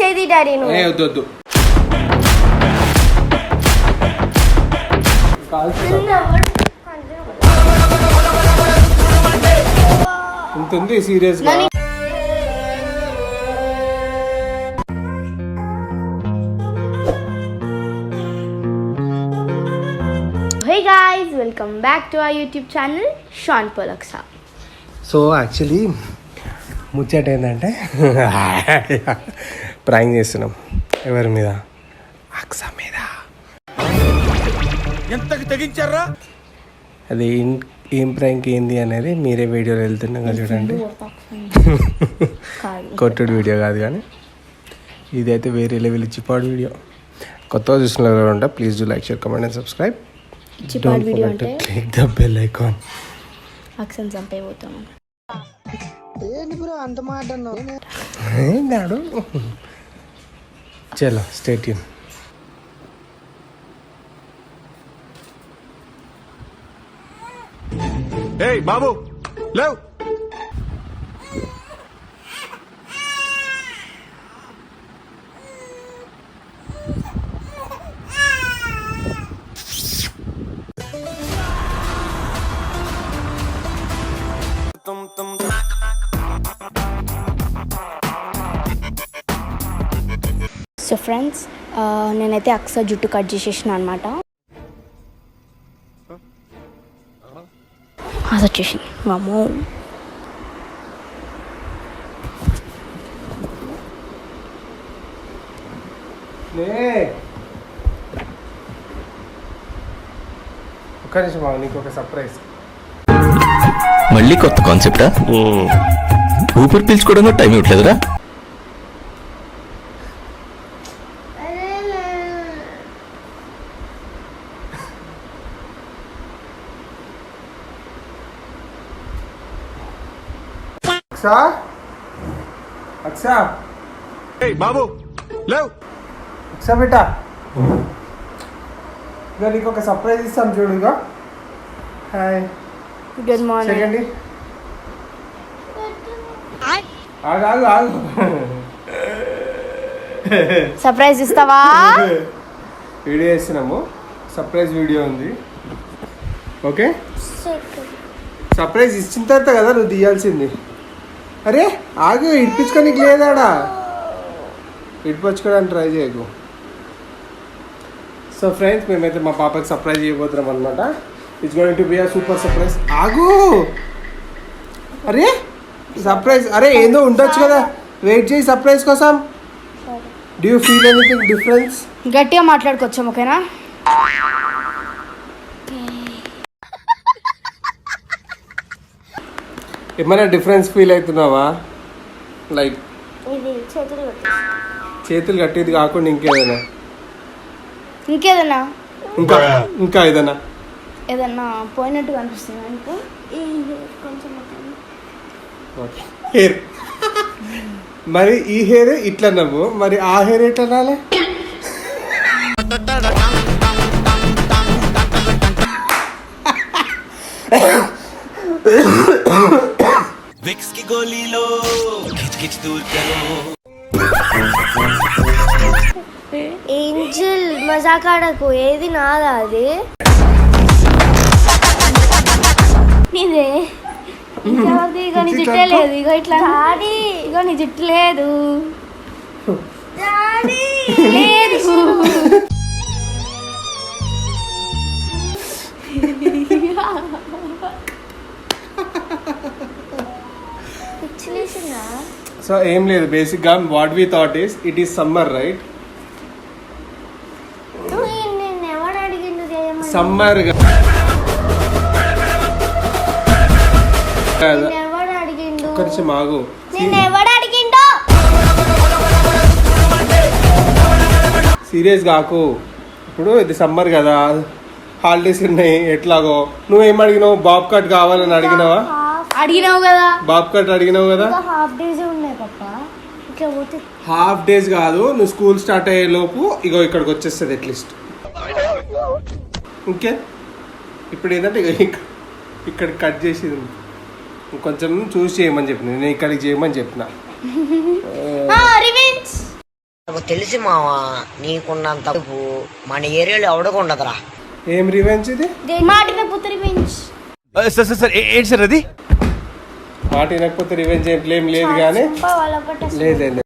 చేది daddy నువ్వు. వద్దు ఇంత ఉంది సీరియస్ గా. Hey guys, welcome back to our YouTube channel Sean Polaksa. So actually ముచ్చట ఏంటంటే ప్రాంక్ చేస్తున్నాం. ఎవరి మీద? అక్సా మీద. ఎంతకు తెగించారా? అది ఏం ప్రాంక్ ఏంది అనేది మీరే వీడియోలో వెళ్తున్నాగా చూడండి. కొట్టుడు వీడియో కాదు కానీ ఇదైతే వేరే లెవెల్ చిపాడు వీడియో. కొత్తగా చూసిన ఎవరు ఉంటా please do like share comment and subscribe. చిపాడు వీడియో అంటే క్లిక్ ద బెల్ ఐకాన్. అక్సన్ చంపేపోతాము. ఏంటి బ్రో అంత మాట ఏంటాడు? చలో స్టే ట్యూన్. ఏయ్ బాబు లేవ్. సో ఫ్రెండ్స్, నేనైతే అక్సా జుట్టు కట్ చేసేసిన అనమాట. అది వచ్చేసింది మామో. ఒక్క నిమిషం బాబు, నీకు ఒక సర్ప్రైజ్. మళ్ళీ కొత్త కాన్సెప్టా? ఊపిరి పీల్చుకోవడంలో టైం ఇవ్వట్లేదురా. అక్సా అక్సా ఏయ్ బాబు లేవ్. అక్సా బేటా, ఇక నీకు ఒక సర్ప్రైజ్ ఇస్తాను చూడుగా. Hi, good morning. సెకండ్ ఆగు ఆగు ఆగు. సర్ప్రైజ్ ఇస్తావా? వీడియో వేస్తున్నాము, సర్ప్రైజ్ వీడియో ఉంది. ఓకే, సర్ప్రైజ్ ఇచ్చిన తర్వాత కదా నువ్వు తీయాల్సింది. అరే ఆగు, ఇడిపించుకోనికి లేదాడా? ఇడిపించుకోవడానికి ట్రై చేయకు. సో ఫ్రెండ్స్, మేమైతే మా పాపకి సర్ప్రైజ్ చేయబోతున్నాం అనమాట. It's going to be a super surprise. ఆగు, అరే సర్ప్రైజ్, అరే ఏందో ఉండొచ్చు కదా, వెయిట్ చేయి సర్ప్రైజ్ కోసం. Do you feel anything difference? గట్టిగా మాట్లాడుకోవచ్చాం, ఓకేనా? ఏమైనా డిఫరెన్స్ ఫీల్ అవుతున్నావా? లైక్ చేతులు కట్టేది కాకుండా ఇంకేదైనా ఇంకేదన్నా ఇంకా ఇంకా ఏదైనా ఏదన్నా పోయినట్టు అనిపిస్తుంది అనుకో. కొంచెం హెయిర్, మరి ఈ హెయిర్ ఇట్లా నవ్వు, మరి ఆ హెయిర్ ఎట్లా రాలే? విక్స్ కి గోలీలో కిచ్ కిచ్ దూర్ కరో. ఏంజల్ మజాకాడకు, ఏది నాదా అది నీదే. ఇక నీ జుట్టే లేదు, ఇక ఇట్లా ఇక నీ జుట్టు లేదు లేదు. సో ఏం లేదు, బేసిక్గా what we thought is it is summer right. Summer కొంచెం ఆగు. సీరియస్ కాకు. ఇప్పుడు ఇది సమ్మర్ కదా, హాలిడేస్ ఉన్నాయి ఎట్లాగో. నువ్వేం అడిగినావు? బాబ్ కట్ కావాలని అడిగినావా? అడిగినావు కదా, బాబ్ కట్ అడిగినావు కదా. హాఫ్ డేస్ ఉన్నాయి పప్ప. ఇట్లా పోతే హాఫ్ డేస్ కాదు, నువ్వు స్కూల్ స్టార్ట్ అయ్యే లోపు ఇగో ఇక్కడికి వచ్చేస్తుంది అట్లీస్ట్. ఓకే, ఇప్పుడు ఏంటంటే ఇక్కడ కట్ చేసేది కొంచెం చూసి చేయమని చెప్పిన, నేను ఇక్కడికి చేయమని చెప్పిన. నాకు తెలిసి మావా నీకున్నంత మన ఏరియాలో ఎవడకుండదురా. ఏం రివెంజ్ ఇది? మాటిన పుత్రి రివెంజ్. సార్ సార్ సార్ ఏంటి సార్ అది? మాట వినకపోతే రివెంజ్ ఏం లేదు కానీ లేదు లేదు.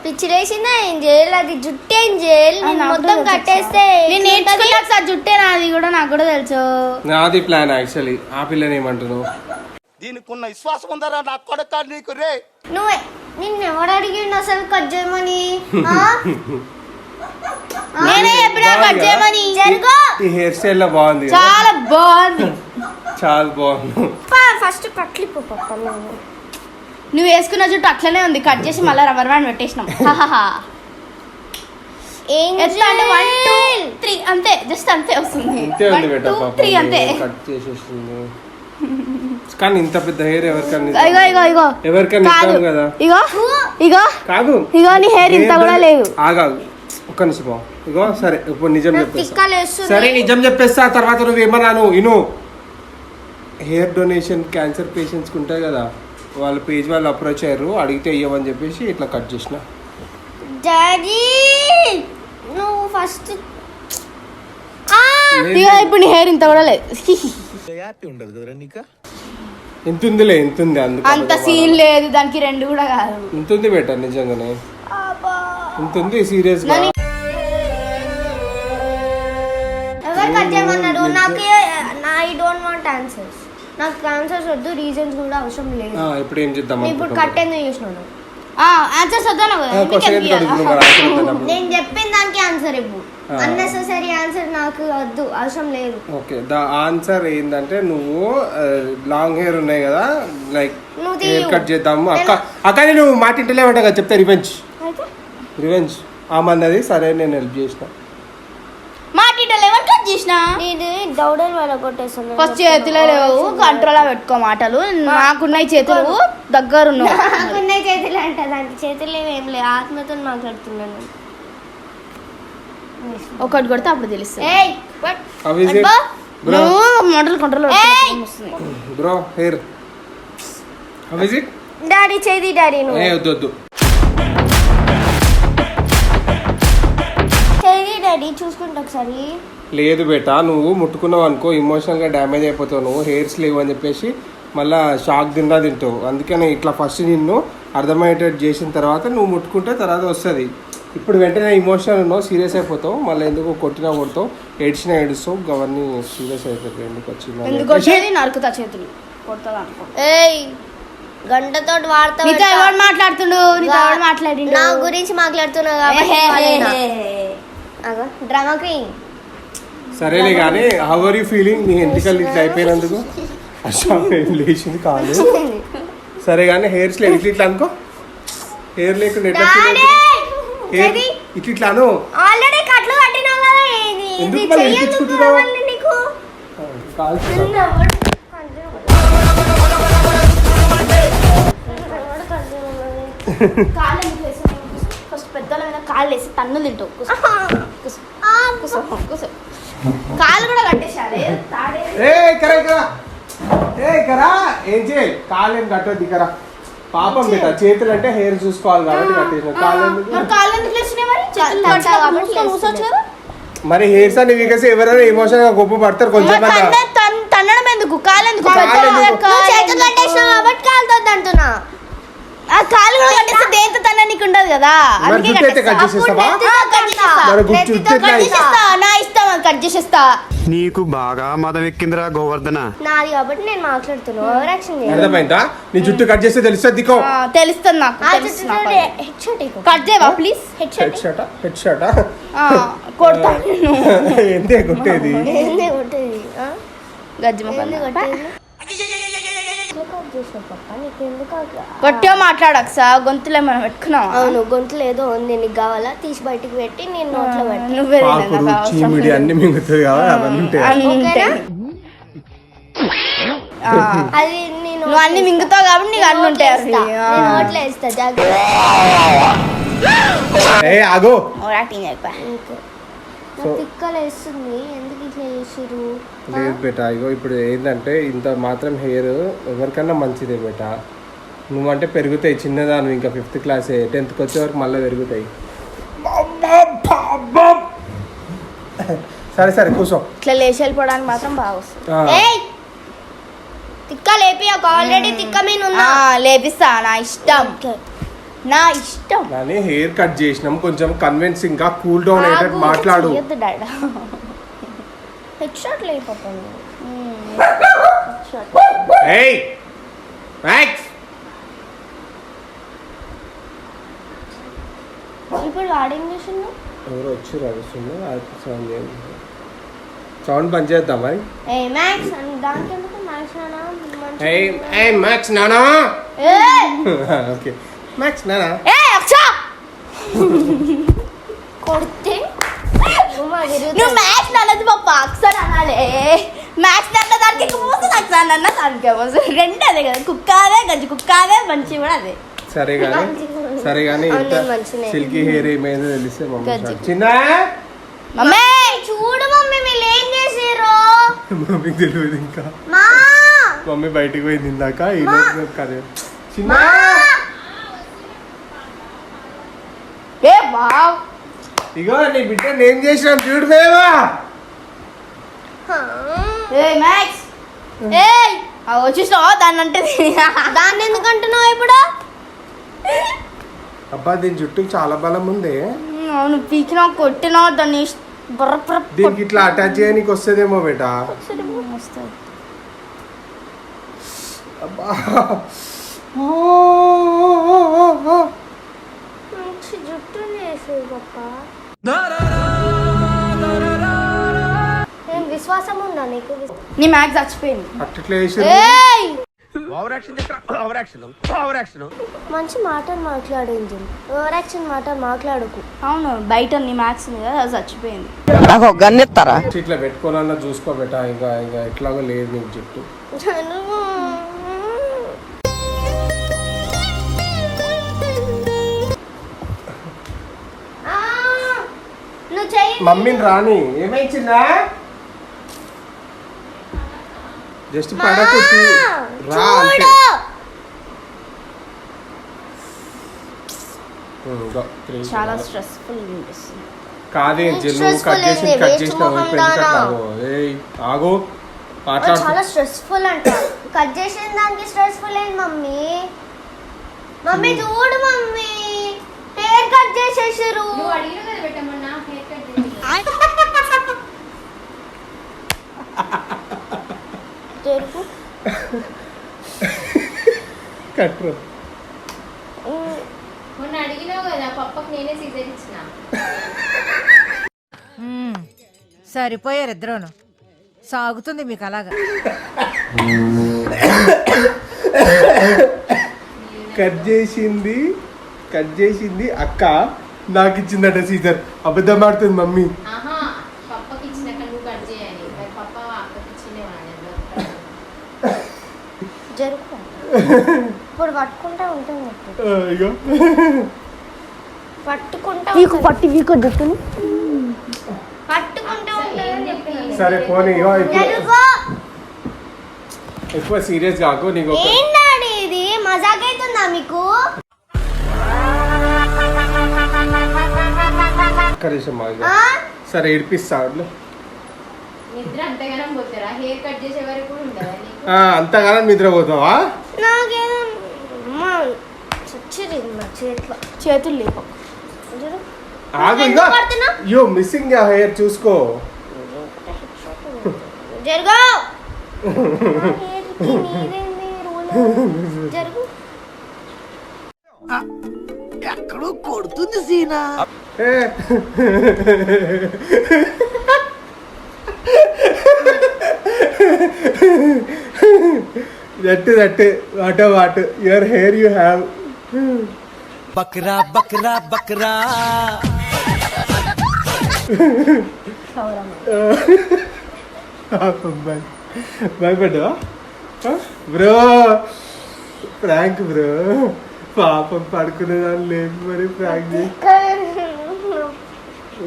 పిచ్చిలేసిందా ఏం చేయాలి? అది జుట్టు ఏం చేయాలి? మొత్తం కట్టేస్తే నేను నేర్చుకున్నాక సార్ జుట్టే నాది కూడా నాకు కూడా తెలుసు. నాది ప్లాన్ యాక్చువల్లీ. ఆ పిల్లని ఏమంటున్నావు? దీనికున్న విశ్వాసం ఉందరా నా కొడక నీకు రే. నువ్వే నిన్ను ఎవడు అడిగిండు అసలు కట్ చేయమని? నేనే చెప్పినా కట్ చేయమని. ఈ హెయిర్ స్టైల్ లో బాగుంది, చాలా బాగుంది, చాలా బాగుంది. ఫస్ట్ కట్లిప్పు పప్ప. నువ్వు వేసుకున్న జుట్టు అట్లనే ఉంది, కట్ చేసి మళ్ళీ రబ్బర్ బ్యాండ్ పెట్టేసినాం. ఎట్లా అంటే 1 2 3 అంతే, జస్ట్ అంతే వస్తుంది. 1 2 3 అంతే కట్ చేసేస్తుంది. కానీ ఇంత పెద్ద హెయిర్ ఎవరికన్నా కదా. ఇగో కాదు, ఇగో నీ హెయిర్ ఇంత కూడా లేదు. ఆగాగు ఒక్క నిమిషం. ఇగో సరే ఇప్పుడు నిజం చెప్పేస్తా. సరే నిజం చెప్పేస్తా, తర్వాత నువ్వు ఏమన్నాను ఇను. హెయిర్ డొనేషన్ క్యాన్సర్ పేషెంట్స్కి ఉంటాయి కదా, వాళ్ళ పేజ్ వాళ్ళు అప్రోచ్ అయ్యారు, అడిగితే ఇవ్వమని చెప్పేసి ఇట్లా కట్ చేసిన. డాడీ నువ్వు ఫస్ట్ ఇప్పుడు నీ హెయిర్ ఇంత కూడా లేదు. ఉండదు కదరా నీకా? ఎంత ఉందిలే, ఎంత ఉంది, అందుకు అంత సీన్ లేదు దానికి, 2 కూడా కాదు. ఎంత ఉంది బెటర్ నిజంగానే, ఎంత ఉంది సీరియస్ గా. ఎవరు కట్ చేయమన్నారు? నాకు ఐ డోంట్ వాంట్ ఆన్సర్స్. నాకు ఆన్సర్స్ వద్దు, రీజన్స్ కూడా అవసరం లేదు. ఇప్పుడు ఏం చేద్దాం? ఇప్పుడు కట్ ఎందుకు చేసినాను? ఆన్సర్స్ వద్దాను. నేను చెప్పిన దానికి ఆన్సర్ ఇవ్వు. అన్నెసెసరీ ఆన్సర్ నాకు వద్దు, అవసరం లేదు. ఓకే, ద ఆన్సర్ ఏంటంటే నువ్వు లాంగ్ హెయిర్ ఉన్నాయి కదా, లైక్ హెయిర్ కట్ చేద్దాము. అక్క నువ్వు మాటింటలేమంట కదా, చెప్తా రివెంజ్ రివెంజ్ ఆమన్నది. సరే నేను హెల్ప్ చేసిన. ఫస్ట్ చేతిలో లేవు, కంట్రోల్ పెట్టుకో మాటలు. నాకున్నాయి చేతులు, దగ్గరున్నావు. నాకున్నాయి చేతులు అంటే దానికి చేతులు ఏం లేవు, ఆత్మతో మాట్లాడుతున్నాను. ఒకటి కొడితే అప్పుడు తెలుస్తుంది. బ్రో హెయిర్ డాడీ చేది, డాడీ వద్దు చేది డాడీ, చూసుకుంటా ఒకసారి. లేదు బేటా, నువ్వు ముట్టుకున్నావు అనుకో ఎమోషనల్గా డ్యామేజ్ అయిపోతావు. నువ్వు హెయిర్స్ లేవు అని చెప్పేసి మళ్ళీ షాక్ తింటావు. అందుకని ఇట్లా ఫస్ట్ నిన్ను అర్థమయ్యేటట్టు చేసిన తర్వాత నువ్వు ముట్టుకుంటే తర్వాత వస్తుంది. ఇప్పుడు వెంటనే ఇమోషనల్ ఉన్నావు, సీరియస్ అయిపోతావు. మళ్ళీ ఎందుకు కొట్టినా కొడతావు, ఏడ్చినా ఏడుస్తావు, అవన్నీ సీరియస్ అయిపోతావు. ఎందుకు వచ్చింది నరుకుతా చేతులు గంటతో వాడతావు. మాట్లాడుతుండు, నా గురించి మాట్లాడుతున్నావు. Drama queen. సరేలే కానీ హౌ ఆర్ యూ ఫీలింగ్? నీ ఎంటికల్ ఇట్లా అయిపోయినందుకు ఏం లేచింది కాదు. సరే కానీ హెయిర్స్ లేదు ఇట్లా అనుకో. హెయిర్ లేకుండా ఎట్లా హెయిర్ ఇట్లా అను. ఆల్రెడీ కట్లు కట్టినావు కదా, ఎందుకు మళ్ళీ ఇప్పించుకుంటున్నావు? ఫస్ట్ పెద్దల మీద కాళ్ళు వేసి తన్నులు తింటావు. కాళ్ళు కూడా కట్టేసారే. ఏం చేయాలి? కాళ్ళు ఏం కట్టొద్దు కరా, పాపం బిడ్డ. చేతులు అంటే హెయిర్ చూసుకోవాలి కాబట్టి కట్టేసిన. మరి హెయిర్స్ అని వీకేసి ఎవరైనా ఎమోషన్ గా గొప్ప పడతారు కొంచెం. తన్నడం ఎందుకు, కాలు ఎందుకు? చేతులు కట్టేసినావు కాబట్టి కాలుతో అంటున్నా. ఆ కాలు కూడా కట్టేస్తే దేంతో తన నీకు ఉండదు కదా, నా ఇష్టం కట్ చేసేస్తా. నీకు బాగా మదం ఎక్కిందిరా గోవర్ధన. నాది కాబట్టి నేను మాట్లాడుతున్నా. ఓవర్ యాక్షన్ అర్థమైందా? నీ జుట్టు కట్ చేస్తే తెలుస్తుంది. తెలుస్తుంది నాకు. కట్ చేయవా ప్లీజ్? హెడ్ షాట్ కొడతా. ఎంతే కొట్టేది? గజ్జి గట్టిగా మాట్లాడక సార్, గొంతులో మనం పెట్టుకున్నాం. అవును, గొంతులో ఏదో ఉంది, నీకు కావాలా తీసి బయటికి పెట్టి నేను నోట్లో పెట్టి నువ్వే అన్ని మింగుతుంది అది నువ్వు అన్ని మింగుతావు కాబట్టి నీకు అన్ని ఉంటాయి. నోట్లో వేస్తా జాగ్రత్త. తిక్కలేస్తుంది, ఎందుకు ఇట్లా చేసిరు? లేదు బేటా, ఇగో ఇప్పుడు ఏంటంటే ఇంత మాత్రం హెయిర్ ఎవరికన్నా మంచిదే బేటా. నువ్వంటే పెరుగుతాయి చిన్నదాను ఇంకా 5th క్లాసే 10th వచ్చే వరకు మళ్ళీ పెరుగుతాయి. సరే సరే కూర్చో. ఇట్లా లేచి వెళ్ళిపోవడానికి మాత్రం బాగా వస్తుంది. ఆ. తిక్క లేపి ఆల్రెడీ తిక్క మీద ఉన్నా లేపిస్తా. నా ఇష్టం కానీ హెయిర్ కట్ చేసినాం కొంచెం కన్విన్సింగ్ గా కూల్ డౌన్ అయ్యేటట్టు మాట్లాడు. హెడ్ షాట్ లేకపోతుంది. ఏయ్ మ్యాక్స్ ఇప్పుడు వాడేం చేసిండు? ఎవరు వచ్చి రాస్తుంది సౌండ్ బంద్ చేద్దాం మరి. ఏ మ్యాక్స్ దానికి ఎందుకు మ్యాక్స్ నానా? ఏయ్ మ్యాక్స్ నానా. ఓకే మ్యాక్స్ నానా. కొడితే నువ్వు మ్యాక్స్ నన్నది పాప అక్సర్ అనాలే. మ్యాక్స్ నన్న దానికి మోసం అక్సర్ నన్న దానికి మోసం రెండు అదే కదా. కుక్కాదే గంజి కుక్కాదే మంచి కూడా అదే. సరే కానీ సిల్కీ హెయిర్ ఏమైందో తెలిస్తే మమ్మీ చిన్న మమ్మీ చూడు మమ్మీ వీళ్ళు ఏం చేసారు. మమ్మీకి తెలియదు ఇంకా. మమ్మీ బయటికి పోయింది ఇందాక ఈ రోజు కరే చిన్న. ఏ వావ్ ఇగో నీ బిడ్డ ఏం చేసినా చూడు మేవా. ఏ మ్యాక్స్ ఏయ్ వచ్చేసావు దాన్ని అంటే దాన్ని ఎందుకు అంటున్నావు ఇప్పుడు? అబ్బా దీని జుట్టు చాలా బలం ఉంది. అవును పీకినా కొట్టినా దాన్ని దీనికి ఇట్లా అటాచ్ చేయడానికి వస్తుందేమో బేటా. అబ్బా జుట్టు విశ్వాసం ఉందా నీకు? నీ మ్యాక్స్ చచ్చిపోయింది. అట్లా మంచి మాటలు మాట్లాడింది. ఓవర్ యాక్షన్ మాటలు మాట్లాడుకు. అవును బయట నీ మ్యాక్స్ కదా అది చచ్చిపోయింది. నాకు ఒక గన్ ఇస్తారా? ఇట్లా పెట్టుకోవాలన్నా చూసుకో బేటా. ఇంకా ఎట్లాగో లేదు నీకు జుట్టు. మమ్మీని రాని ఏమైందా? జస్ట్ పడకు రా అంటే. చాలా స్ట్రెస్ఫుల్ అనిపిస్తుంది. కాదే నువ్వు కట్ చేసినావు. ఏయ్ ఆగు మాట్లాడు. చాలా స్ట్రెస్ఫుల్ అంట. కట్ చేసిన దానికి స్ట్రెస్ఫుల్ ఏంటి మమ్మీ? మమ్మీ చూడు మమ్మీ హెయిర్ కట్ చేసేసారు. కట్రు మొన్న అడిగినావు కదా పప్పకి నేనే సీజర్ ఇచ్చిన. సరిపోయారు ఇద్దరును. సాగుతుంది మీకు అలాగా. కట్ చేసింది అక్క నాకు ఇచ్చిందట సీజర్. అబద్ధం ఆడుతుంది మమ్మీ. పప్పకి ఇచ్చినాక నువ్వు కట్ చేయాలి. పప్ప అక్కకి ఇచ్చిందే జరుపు ఇప్పుడు పట్టుకుంటా ఉంటుంది. పట్టుకుంటా వీకు జుట్టుని పట్టుకుంటా ఉంటుంది. సరే పోనీ ఎక్కువ సీరియస్ కాకు. నీకు ఏంటండి ఇది మజాక్ అవుతుందా మీకు? సరే ఏడిపిస్తా. నిద్ర అంతగానం పోతారా? హెయిర్ కట్ చేసే వరకు కూడా ఉండదా? అంతగానం నిద్రపోతావా? చేతులు లేవు. యో మిస్సింగ్ హెయిర్ చూసుకో. జరుగు ఎక్కడో కొడుతుంది సీనా. that what your hair you have. Bakra Bakra Bakra భయపడ్డా బ్రో? Prank bro. పాపం పడుకునే దాన్ని లేదు మరి ప్రాంక్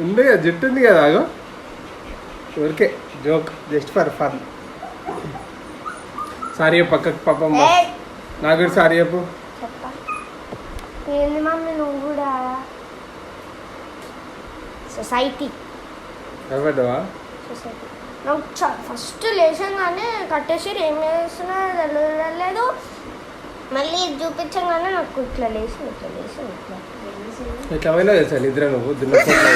ఉంది కదా. జుట్టు ఉంది కదా. ఆగో ఊరికే joke just for fun. Sorry పక్కకు పాపం నాకు సారీ చెప్పు. ఏంది మమ్మీ నువ్వు కూడా సొసైటీ నాకు ఫస్ట్ లేచంగానే కట్టేసి ఏం చేస్తున్నా తెలియలేదు. మళ్ళీ చూపించగానే నాకు ఇట్లా లేచి ఇట్లా పోయినా తెలుసా నిద్ర నువ్వు దున్నపోట్ల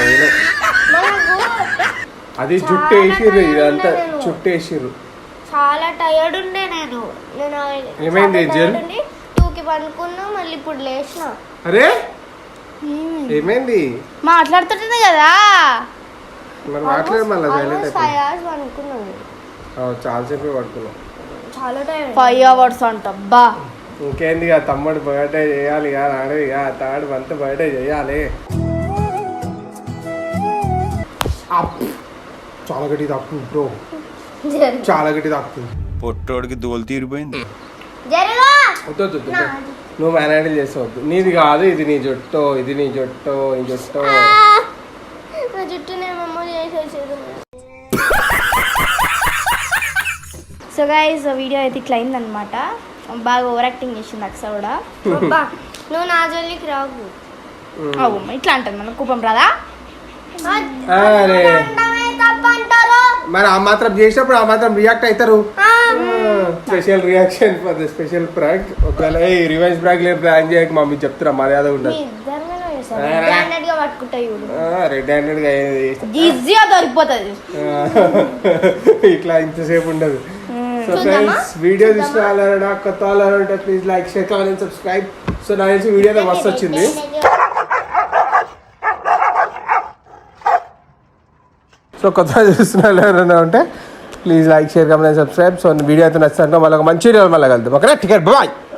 మనకు అది జుట్టు వేసిర్రు, ఇదంతా చుట్టూ వేసిర్రు. చాలా టైర్డ్ ఉండే నేను ఏమైంది జల్? 2కి పనుకున్నా, మళ్ళీ ఇప్పుడు లేచిన. అరే ఏమైంది? మాట్లాడుతుంటుంది కదా, మరి మాట్లాడు మళ్ళీ సైలెంట్ 5 hours పనుకున్నాను. చాలాసేపు పడుకున్నాం. చాలా టైర్డ్. 5 hours అంట. బా ఇంకేంది ఇక తమ్ముడు బర్త్డే చేయాలి ఇక నాడు ఇక థర్డ్ మంత్ బర్త్డే చేయాలి. చాలా గట్టి తప్పు బ్రో, చాలా గట్టి తప్పు. పొట్టోడికి దోలు తీరిపోయింది. వద్దు నువ్వు మేనేజ్ చేసావద్దు. నీది కాదు, ఇది నీ జుట్టు, ఇది నీ జుట్టు, ఈ జుట్టు. నా జుట్టు నేను చేసేది. సో గైస్ వీడియో అయితే ఇట్లా అయిందనమాట. బాగా ఓవర్ యాక్టింగ్ చేసింది అక్స కూడా. నువ్వు నా జల్లికి రావు. అవును ఇట్లా అంటది, మన కోపం రాదా? మరి ఆ మాత్రం చేసినప్పుడు ఆ మాత్రం రియాక్ట్ అవుతారు. Special reaction for the special prank. ఒకవేళ రివెంజ్ ప్రాంక్ లేదు ప్రాంక్ చేయక మమ్మీ చెప్తారా మర్యాద ఉండదు. రెడ్ హ్యాండెడ్ గా ఈజీగా దొరికిపోతుంది. ఇట్లా ఇంతసేపు ఉండదు. సో ఫ్రెండ్స్ వీడియో తీసుకోవాలన్నా కొత్త వాళ్ళంటే please like share comment subscribe. So నా తెలిసి వీడియో మస్తు వచ్చింది. సో కొత్తగా చూస్తున్న ఎవరైనా ఉంటే please like share comment subscribe. So video అయితే నచ్చిందంటే మళ్ళీ మంచి వీడియో మళ్ళీ కలుద్దాం. ఓకేనా, టికెట్ బాయ్.